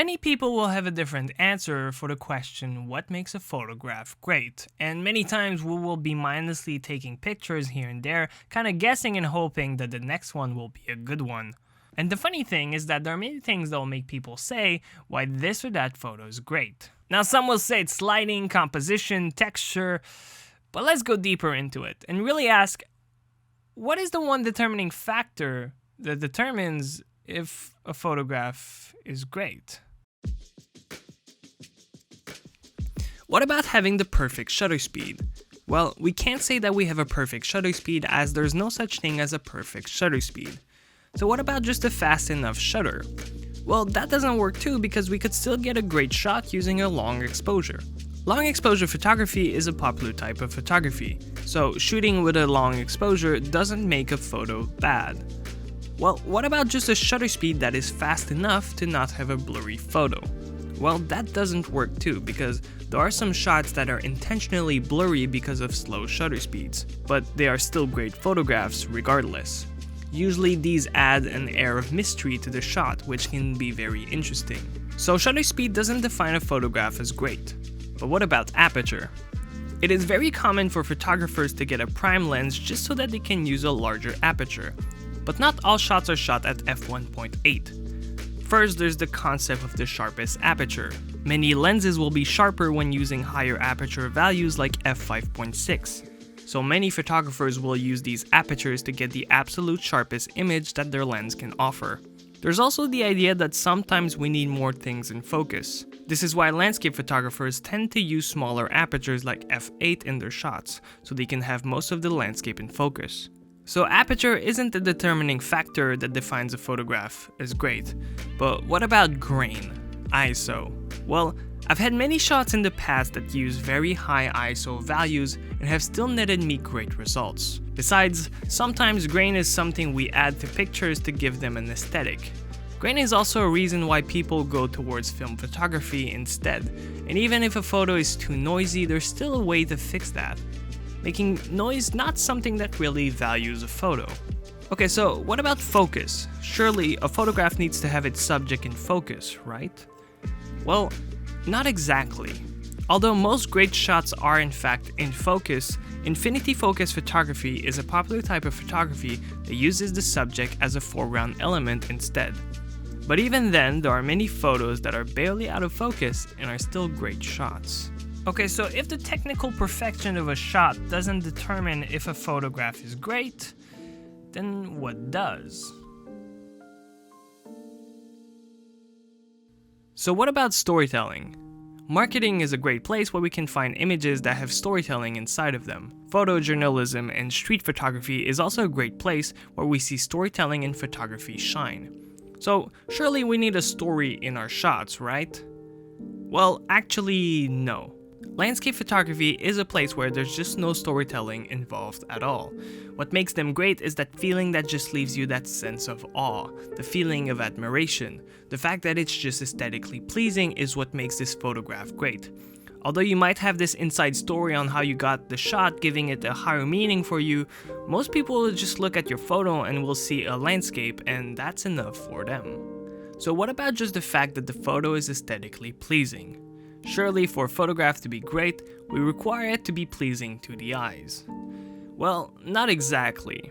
many people will have a different answer for the question, what makes a photograph great? And many times we will be mindlessly taking pictures here and there, kind of guessing and hoping that the next one will be a good one. And the funny thing is that there are many things that will make people say why this or that photo is great. Now some will say it's lighting, composition, texture, but let's go deeper into it and really ask, what is the one determining factor that determines if a photograph is great? What about having the perfect shutter speed? Well, we can't say that we have a perfect shutter speed as there's no such thing as a perfect shutter speed. So what about just a fast enough shutter? Well, that doesn't work too because we could still get a great shot using a long exposure. Long exposure photography is a popular type of photography, so shooting with a long exposure doesn't make a photo bad. Well, what about just a shutter speed that is fast enough to not have a blurry photo? Well, that doesn't work too because there are some shots that are intentionally blurry because of slow shutter speeds, but they are still great photographs regardless. Usually these add an air of mystery to the shot, which can be very interesting. So shutter speed doesn't define a photograph as great. But what about aperture? It is very common for photographers to get a prime lens just so that they can use a larger aperture. But not all shots are shot at f1.8. First, there's the concept of the sharpest aperture. Many lenses will be sharper when using higher aperture values like f5.6. So many photographers will use these apertures to get the absolute sharpest image that their lens can offer. There's also the idea that sometimes we need more things in focus. This is why landscape photographers tend to use smaller apertures like f8 in their shots, so they can have most of the landscape in focus. So aperture isn't the determining factor that defines a photograph as great. But what about grain? ISO? Well, I've had many shots in the past that use very high ISO values and have still netted me great results. Besides, sometimes grain is something we add to pictures to give them an aesthetic. Grain is also a reason why people go towards film photography instead, and even if a photo is too noisy, there's still a way to fix that, making noise not something that really values a photo. Okay, so what about focus? Surely a photograph needs to have its subject in focus, right? Well, not exactly. Although most great shots are in fact in focus, infinity focus photography is a popular type of photography that uses the subject as a foreground element instead. But even then, there are many photos that are barely out of focus and are still great shots. Okay, so if the technical perfection of a shot doesn't determine if a photograph is great, then what does? So what about storytelling? Marketing is a great place where we can find images that have storytelling inside of them. Photojournalism and street photography is also a great place where we see storytelling in photography shine. So surely we need a story in our shots, right? Well, actually, no. Landscape photography is a place where there's just no storytelling involved at all. What makes them great is that feeling that just leaves you that sense of awe, the feeling of admiration. The fact that it's just aesthetically pleasing is what makes this photograph great. Although you might have this inside story on how you got the shot, giving it a higher meaning for you, most people will just look at your photo and will see a landscape, and that's enough for them. So what about just the fact that the photo is aesthetically pleasing? Surely for a photograph to be great, we require it to be pleasing to the eyes. Well, not exactly.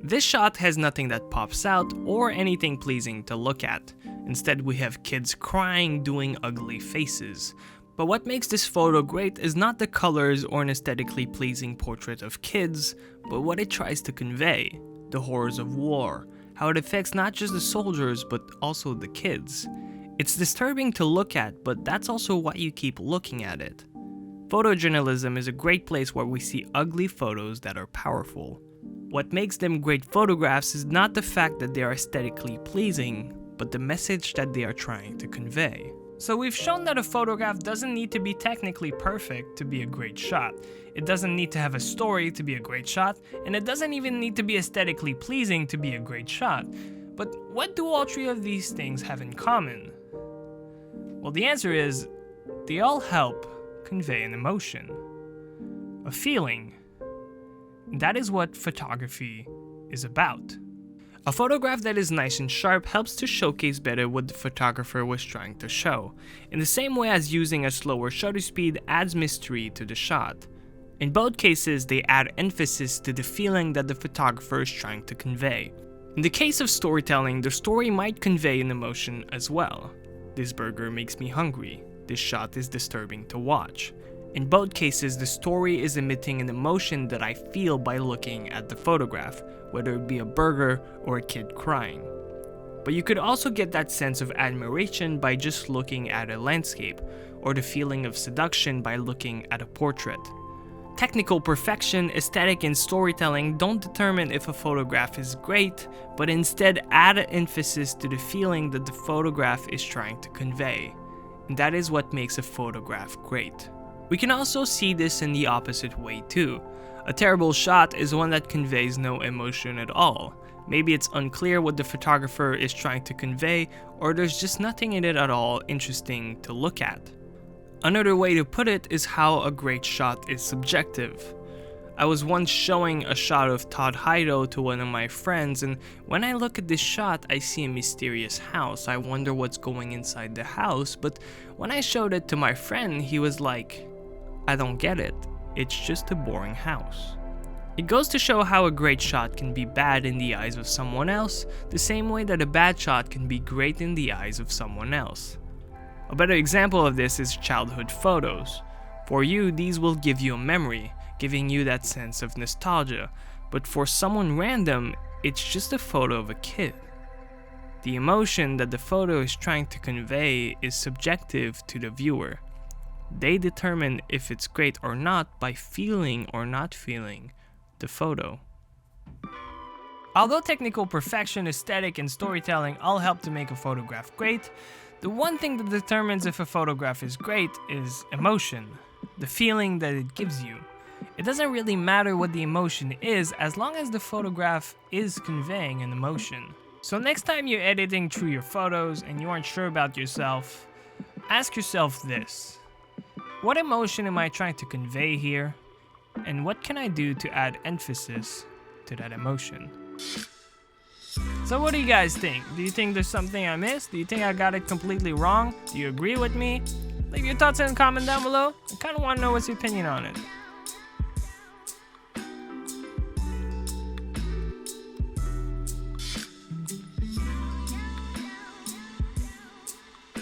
This shot has nothing that pops out or anything pleasing to look at. Instead, we have kids crying, doing ugly faces. But what makes this photo great is not the colors or an aesthetically pleasing portrait of kids, but what it tries to convey. The horrors of war, how it affects not just the soldiers, but also the kids. It's disturbing to look at, but that's also why you keep looking at it. Photojournalism is a great place where we see ugly photos that are powerful. What makes them great photographs is not the fact that they are aesthetically pleasing, but the message that they are trying to convey. So we've shown that a photograph doesn't need to be technically perfect to be a great shot. It doesn't need to have a story to be a great shot, and it doesn't even need to be aesthetically pleasing to be a great shot. But what do all three of these things have in common? Well, the answer is, they all help convey an emotion, a feeling. And that is what photography is about. A photograph that is nice and sharp helps to showcase better what the photographer was trying to show, in the same way as using a slower shutter speed adds mystery to the shot. In both cases, they add emphasis to the feeling that the photographer is trying to convey. In the case of storytelling, the story might convey an emotion as well. This burger makes me hungry. This shot is disturbing to watch. In both cases, the story is emitting an emotion that I feel by looking at the photograph, whether it be a burger or a kid crying. But you could also get that sense of admiration by just looking at a landscape, or the feeling of seduction by looking at a portrait. Technical perfection, aesthetic, and storytelling don't determine if a photograph is great, but instead add an emphasis to the feeling that the photograph is trying to convey. And that is what makes a photograph great. We can also see this in the opposite way too. A terrible shot is one that conveys no emotion at all. Maybe it's unclear what the photographer is trying to convey, or there's just nothing in it at all interesting to look at. Another way to put it is how a great shot is subjective. I was once showing a shot of Todd Hido to one of my friends, and when I look at this shot, I see a mysterious house. I wonder what's going inside the house, but when I showed it to my friend, he was like, "I don't get it. It's just a boring house." It goes to show how a great shot can be bad in the eyes of someone else, the same way that a bad shot can be great in the eyes of someone else. A better example of this is childhood photos. For you, these will give you a memory, giving you that sense of nostalgia, but for someone random, it's just a photo of a kid. The emotion that the photo is trying to convey is subjective to the viewer. They determine if it's great or not by feeling or not feeling the photo. Although technical perfection, aesthetic, and storytelling all help to make a photograph great, the one thing that determines if a photograph is great is emotion, the feeling that it gives you. It doesn't really matter what the emotion is as long as the photograph is conveying an emotion. So next time you're editing through your photos and you aren't sure about yourself, ask yourself this: what emotion am I trying to convey here? And what can I do to add emphasis to that emotion? So what do you guys think? Do you think there's something I missed? Do you think I got it completely wrong? Do you agree with me? Leave your thoughts in a comment down below. I kind of want to know what's your opinion on it.